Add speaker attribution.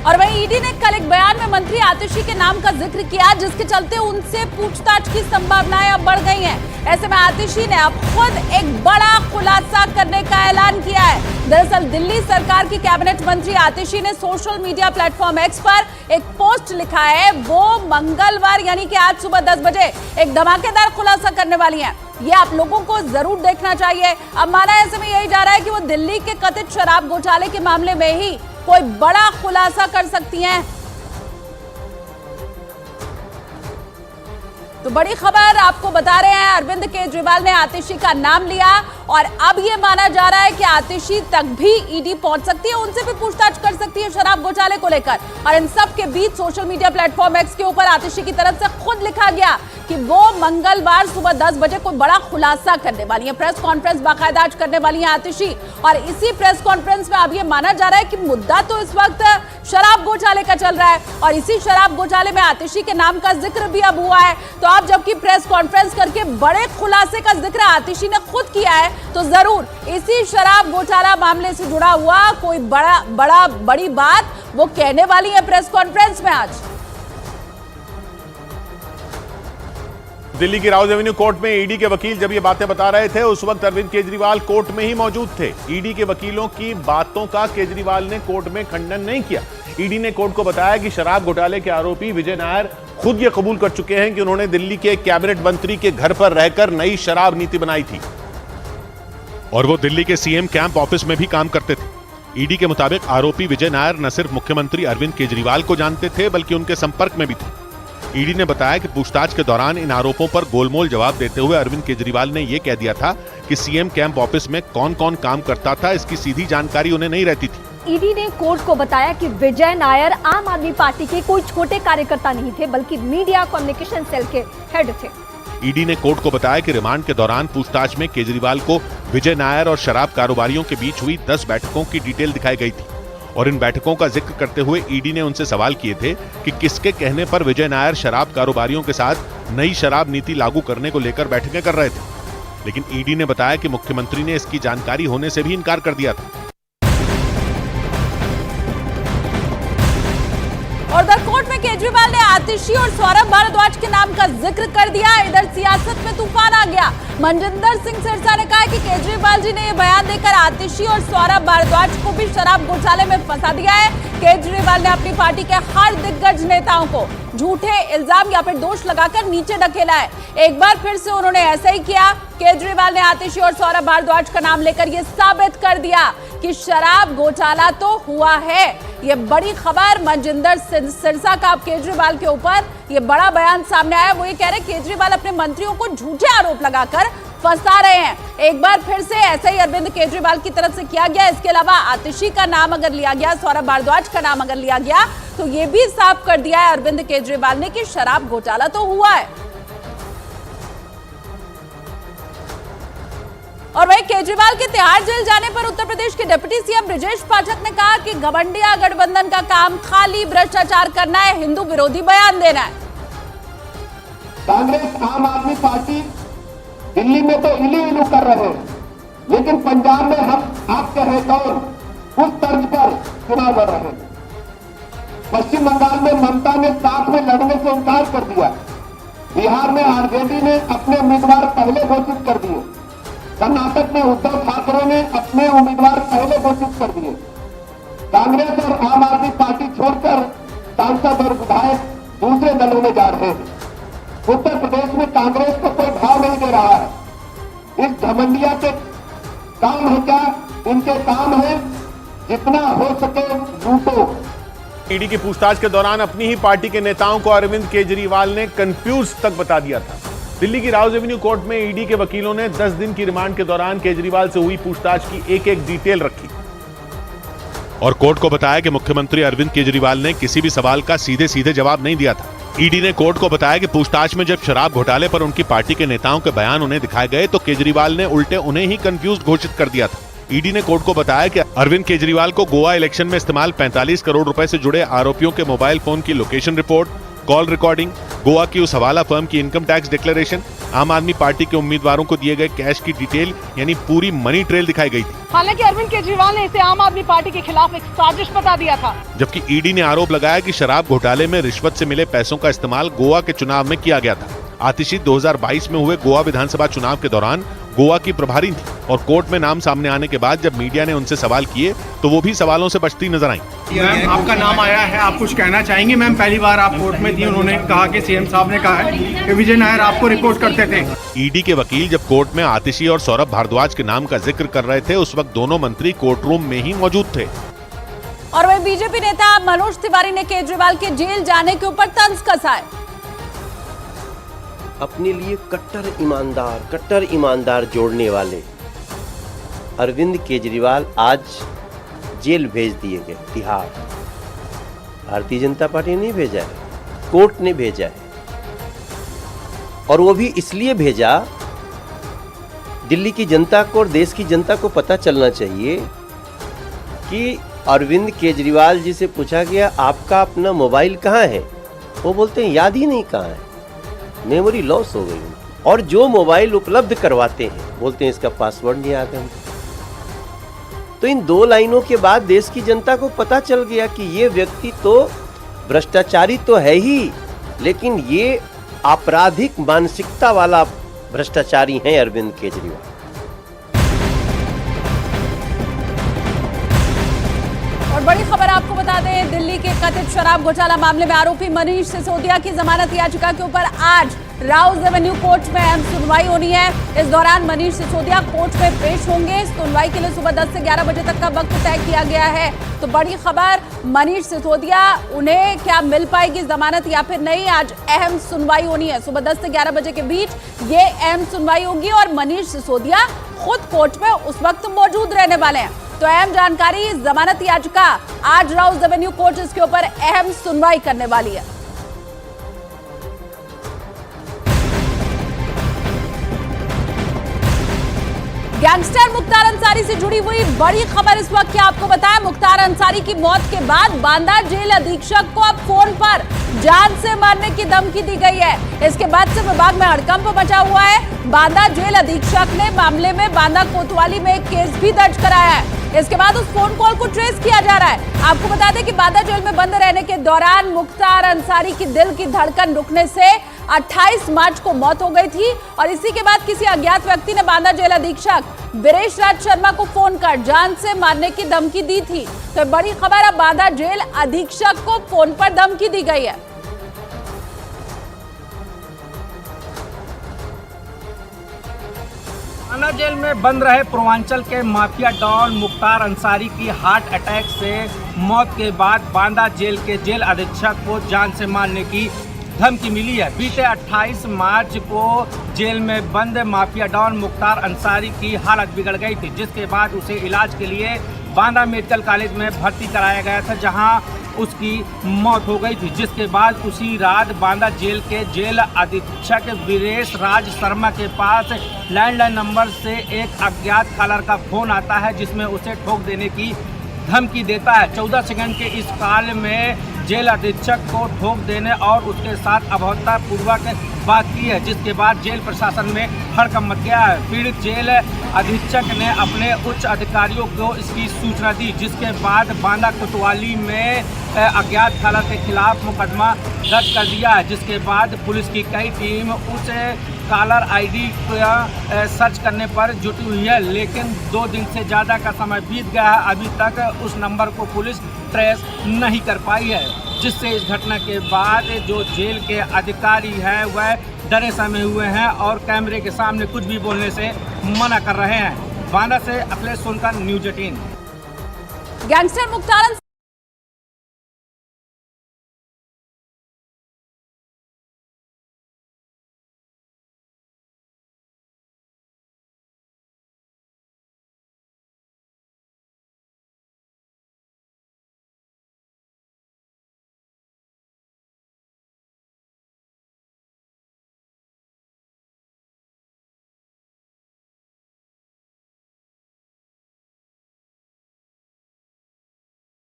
Speaker 1: और वहीं ईडी ने कल एक बयान में मंत्री आतिशी के नाम का जिक्र किया, जिसके चलते उनसे पूछताछ की संभावनाएं अब बढ़ गई हैं। ऐसे में आतिशी ने अब खुद एक बड़ा खुलासा करने का ऐलान किया है। दरअसल दिल्ली सरकार की कैबिनेट मंत्री आतिशी ने सोशल मीडिया प्लेटफॉर्म एक्स पर एक पोस्ट लिखा है। वो मंगलवार यानी कि आज सुबह 10 बजे एक धमाकेदार खुलासा करने वाली हैं। ये आप लोगों को जरूर देखना चाहिए। अब माना ऐसे में यही जा रहा है कि वो दिल्ली के कथित शराब घोटाले के मामले में ही कोई बड़ा खुलासा कर सकती हैं। तो बड़ी खबर आपको बता रहे हैं, अरविंद केजरीवाल ने आतिशी का नाम लिया और अब ये माना जा रहा है कि आतिशी तक भी ईडी पहुंच सकती है, उनसे भी पूछताछ कर सकती है शराब घोटाले को लेकर। और इन सब के बीच सोशल मीडिया प्लेटफॉर्म एक्स के ऊपर आतिशी की तरफ से खुद लिखा गया कि वो मंगलवार सुबह 10 बजे कोई बड़ा खुलासा करने वाली है। प्रेस कॉन्फ्रेंस बाकायदा आज करने वाली है आतिशी। और इसी प्रेस कॉन्फ्रेंस में अब ये माना जा रहा है कि मुद्दा तो इस वक्त शराब घोटाले का चल रहा है और इसी शराब घोटाले में आतिशी के नाम का जिक्र भी अब हुआ है। तो अब जबकि प्रेस कॉन्फ्रेंस करके बड़े खुलासे का जिक्र आतिशी ने खुद किया है, तो जरूर इसी शराब घोटाला मामले से जुड़ा हुआ कोई बड़ी बात वो कहने वाली है प्रेस कॉन्फ्रेंस में आज।
Speaker 2: दिल्ली की राउज एवेन्यू कोर्ट में ईडी के वकील जब ये बातें बता रहे थे, उस वक्त अरविंद केजरीवाल कोर्ट में ही मौजूद थे। ईडी के वकीलों की बातों का केजरीवाल ने कोर्ट में खंडन नहीं किया। ईडी ने कोर्ट को बताया कि शराब घोटाले के आरोपी विजय नायर खुद ये कबूल कर चुके हैं कि उन्होंने दिल्ली के कैबिनेट मंत्री के घर पर रहकर नई शराब नीति बनाई थी और वो दिल्ली के सीएम कैंप ऑफिस में भी काम करते थे। ईडी के मुताबिक आरोपी विजय नायर न सिर्फ मुख्यमंत्री अरविंद केजरीवाल को जानते थे, बल्कि उनके संपर्क में भी थे। ईडी ने बताया कि पूछताछ के दौरान इन आरोपों पर गोलमोल जवाब देते हुए अरविंद केजरीवाल ने यह कह दिया था कि सीएम कैंप ऑफिस में कौन कौन काम करता था, इसकी सीधी जानकारी उन्हें नहीं रहती थी।
Speaker 3: ईडी ने कोर्ट को बताया कि विजय नायर आम आदमी पार्टी के कोई छोटे कार्यकर्ता नहीं थे, बल्कि मीडिया कम्युनिकेशन सेल के हेड थे।
Speaker 2: ईडी ने कोर्ट को बताया कि रिमांड के दौरान पूछताछ में केजरीवाल को विजय नायर और शराब कारोबारियों के बीच हुई 10 बैठकों की डिटेल दिखाई गई थी और इन बैठकों का जिक्र करते हुए ईडी ने उनसे सवाल किए थे कि किसके कहने पर विजय नायर शराब कारोबारियों के साथ नई शराब नीति लागू करने को लेकर बैठकें कर रहे थे। लेकिन ईडी ने बताया कि मुख्यमंत्री ने इसकी जानकारी होने से भी इनकार कर दिया था।
Speaker 1: और उधर कोर्ट में केजरीवाल ने आतिशी और सौरभ भारद्वाज के नाम का जिक्र कर दिया। इधर सियासत में तूफान आ गया। मनजिंदर सिंह सिरसा ने कहा कि केजरीवाल जी ने यह बयान देकर आतिशी और सौरभ भारद्वाज को भी शराब घोटाले में फंसा दिया है। केजरीवाल ने अपनी पार्टी के हर दिग्गज नेताओं को झूठे इल्जाम या फिर दोष लगाकर नीचे ढकेला है। एक बार फिर से उन्होंने ऐसा ही किया। केजरीवाल ने आतिशी और सौरभ भारद्वाज का नाम लेकर यह साबित कर दिया कि शराब घोटाला तो हुआ है। ये बड़ी खबर मनजिंदर सिरसा का केजरीवाल के ऊपर ये बड़ा बयान सामने आया। वो ये कह रहे केजरीवाल अपने मंत्रियों को झूठे आरोप लगाकर फंसा रहे हैं। एक बार फिर से ऐसा ही अरविंद केजरीवाल की तरफ से किया गया। इसके अलावा आतिशी का नाम अगर लिया गया, सौरभ भारद्वाज का नाम अगर लिया गया, तो ये भी साफ कर दिया है अरविंद केजरीवाल ने कि शराब घोटाला तो हुआ है। और वहीं केजरीवाल के तिहाड़ जेल जाने पर उत्तर प्रदेश के डिप्टी सीएम ब्रजेश पाठक ने कहा कि घमंडिया गठबंधन का काम खाली भ्रष्टाचार करना है, हिंदू विरोधी बयान देना है।
Speaker 4: कांग्रेस आम आदमी पार्टी दिल्ली में तो इलू कर रहे हैं, लेकिन पंजाब में हम आप कह रहे कौन उस तर्ज पर चुनाव लड़ रहे हैं। पश्चिम बंगाल में ममता ने साथ में लड़ने से इनकार कर दिया। बिहार में आरजेडी ने अपने उम्मीदवार पहले घोषित कर दिए। कर्नाटक में उद्धव ठाकरे ने अपने उम्मीदवार पहले घोषित कर दिए। कांग्रेस और आम आदमी पार्टी छोड़कर सांसद और विधायक दूसरे दलों में जा रहे हैं। उत्तर प्रदेश में कांग्रेस को कोई भाव नहीं दे रहा है। इस घमंडिया के काम है क्या? इनके काम है जितना हो सके लूटो।
Speaker 2: ईडी की पूछताछ के दौरान अपनी ही पार्टी के नेताओं को अरविंद केजरीवाल ने कंफ्यूज तक बता दिया था। दिल्ली की राउज एवेन्यू कोर्ट में ईडी के वकीलों ने 10 दिन की रिमांड के दौरान केजरीवाल से हुई पूछताछ की एक एक डिटेल रखी और कोर्ट को बताया कि मुख्यमंत्री अरविंद केजरीवाल ने किसी भी सवाल का सीधे सीधे जवाब नहीं दिया था। ईडी ने कोर्ट को बताया कि पूछताछ में जब शराब घोटाले पर उनकी पार्टी के नेताओं के बयान उन्हें दिखाए गए तो केजरीवाल ने उल्टे उन्हें ही कंफ्यूज घोषित कर दिया था। ईडी ने कोर्ट को बताया कि अरविंद केजरीवाल को गोवा इलेक्शन में इस्तेमाल 45 करोड़ रुपए से जुड़े आरोपियों के मोबाइल फोन की location report, call recording, Goa की उस हवाला फर्म की इनकम टैक्स डिक्लेरेशन, आम आदमी पार्टी के उम्मीदवारों को दिए गए कैश की डिटेल, यानी पूरी मनी ट्रेल दिखाई गई थी।
Speaker 5: हालांकि अरविंद केजरीवाल ने इसे आम आदमी पार्टी के खिलाफ एक साजिश बता दिया था।
Speaker 2: जबकि ईडी ने आरोप लगाया कि शराब घोटाले में रिश्वत से मिले पैसों का इस्तेमाल गोवा के चुनाव में किया गया था। आतिशी 2022 में हुए गोवा विधानसभा चुनाव के दौरान गोवा की प्रभारी थी और कोर्ट में नाम सामने आने के बाद जब मीडिया ने उनसे सवाल किए तो वो भी सवालों से बचती नजर आईं।
Speaker 6: मैम, आपका नाम आया है, आप कुछ कहना चाहेंगी? मैम, पहली बार आप कोर्ट में थी, उन्होंने कहा कि सीएम साहब ने कहा है कि विजय नायर आपको रिपोर्ट करते थे।
Speaker 2: ईडी के वकील जब कोर्ट में आतिशी और सौरभ भारद्वाज के नाम का जिक्र कर रहे थे, उस वक्त दोनों मंत्री कोर्ट रूम में ही मौजूद थे।
Speaker 1: और वही बीजेपी नेता मनोज तिवारी ने केजरीवाल के जेल जाने के ऊपर तंज कसा है।
Speaker 7: अपने लिए कट्टर ईमानदार जोड़ने वाले अरविंद केजरीवाल आज जेल भेज दिए गए तिहाड़। भारतीय जनता पार्टी ने भेजा है, कोर्ट ने भेजा है, और वो भी इसलिए भेजा, दिल्ली की जनता को और देश की जनता को पता चलना चाहिए कि अरविंद केजरीवाल जी से पूछा गया आपका अपना मोबाइल कहाँ है, वो बोलते हैं याद ही नहीं कहाँ है, मेमोरी लॉस हो गई। और जो मोबाइल उपलब्ध करवाते हैं बोलते हैं इसका पासवर्ड नहीं याद है। तो इन दो लाइनों के बाद देश की जनता को पता चल गया कि ये व्यक्ति तो भ्रष्टाचारी तो है ही, लेकिन ये आपराधिक मानसिकता वाला भ्रष्टाचारी है अरविंद केजरीवाल।
Speaker 1: और बड़ी खबर आपको बता दें, दिल्ली के कथित शराब घोटाला मामले में आरोपी मनीष सिसोदिया की जमानत याचिका के ऊपर आज राउज एवेन्यू कोर्ट में अहम सुनवाई होनी है। इस दौरान मनीष सिसोदिया कोर्ट में पेश होंगे। सुनवाई के लिए सुबह 10 से 11 बजे तक का वक्त तय किया गया है। तो बड़ी खबर, मनीष सिसोदिया, उन्हें क्या मिल पाएगी जमानत या फिर नहीं, आज अहम सुनवाई होनी है। सुबह 10 से 11 बजे के बीच ये अहम सुनवाई होगी और मनीष सिसोदिया खुद कोर्ट में उस वक्त मौजूद रहने वाले हैं। तो अहम जानकारी, जमानत याचिका आज राउज एवेन्यू कोर्ट इसके ऊपर अहम सुनवाई करने वाली है। गैंगस्टर मुख्तार अंसारी से जुड़ी हुई बड़ी खबर इस वक्त की आपको बताएं। मुख्तार अंसारी की मौत के बाद बांदा जेल अधीक्षक को अब फोन पर जान से मारने की धमकी दी गई है। इसके बाद से विभाग में हड़कंप मचा हुआ है। बांदा जेल अधीक्षक ने मामले में बांदा कोतवाली में एक केस भी दर्ज कराया है। इसके बाद उस फोन कॉल को ट्रेस किया जा रहा है। आपको बता दें कि बांदा जेल में बंद रहने के दौरान मुख्तार अंसारी की दिल की धड़कन रुकने से 28 मार्च को मौत हो गई थी और इसी के बाद किसी अज्ञात व्यक्ति ने बांदा जेल अधीक्षक वीरेश राज शर्मा को फोन कर जान से मारने की धमकी दी थी। तो बड़ी खबर, अब बांदा जेल अधीक्षक को फोन पर धमकी दी गई है।
Speaker 6: बांदा जेल में बंद रहे पूर्वांचल के माफिया डॉन मुख्तार अंसारी की हार्ट अटैक से मौत के बाद बांदा जेल के जेल अधीक्षक को जान से मारने की धमकी मिली है। बीते 28 मार्च को जेल में बंद माफिया डॉन मुख्तार अंसारी की हालत बिगड़ गई थी, जिसके बाद उसे इलाज के लिए बांदा मेडिकल कॉलेज में भर्ती कराया गया था, जहां उसकी मौत हो गई थी। जिसके बाद उसी रात बांदा जेल के जेल अधीक्षक वीरेश राज शर्मा के पास लैंडलाइन नंबर से एक अज्ञात कॉलर का फोन आता है, जिसमें उसे ठोक देने की धमकी देता है। 14 सेकंड के इस कॉल में जेल अधीक्षक को ठोक देने और उसके साथ अभद्रतापूर्वक बात की है, जिसके बाद जेल प्रशासन में हड़कंप मच गया है। पीड़ित जेल अधीक्षक ने अपने उच्च अधिकारियों को इसकी सूचना दी, जिसके बाद बांदा कोतवाली में अज्ञात कॉलर के खिलाफ मुकदमा दर्ज कर दिया है। जिसके बाद पुलिस की कई टीम उस कॉलर आईडी का सर्च करने पर जुटी हुई है, लेकिन 2 दिन से ज़्यादा का समय बीत गया है, अभी तक उस नंबर को पुलिस ट्रेस नहीं कर पाई है। जिससे इस घटना के बाद जो जेल के अधिकारी हैं वह डरे सहमे हुए हैं और कैमरे के सामने कुछ भी बोलने से मना कर रहे हैं। बांदा से अखिलेश सोनकर, न्यूज़ 18।
Speaker 1: गैंगस्टर मुख्तार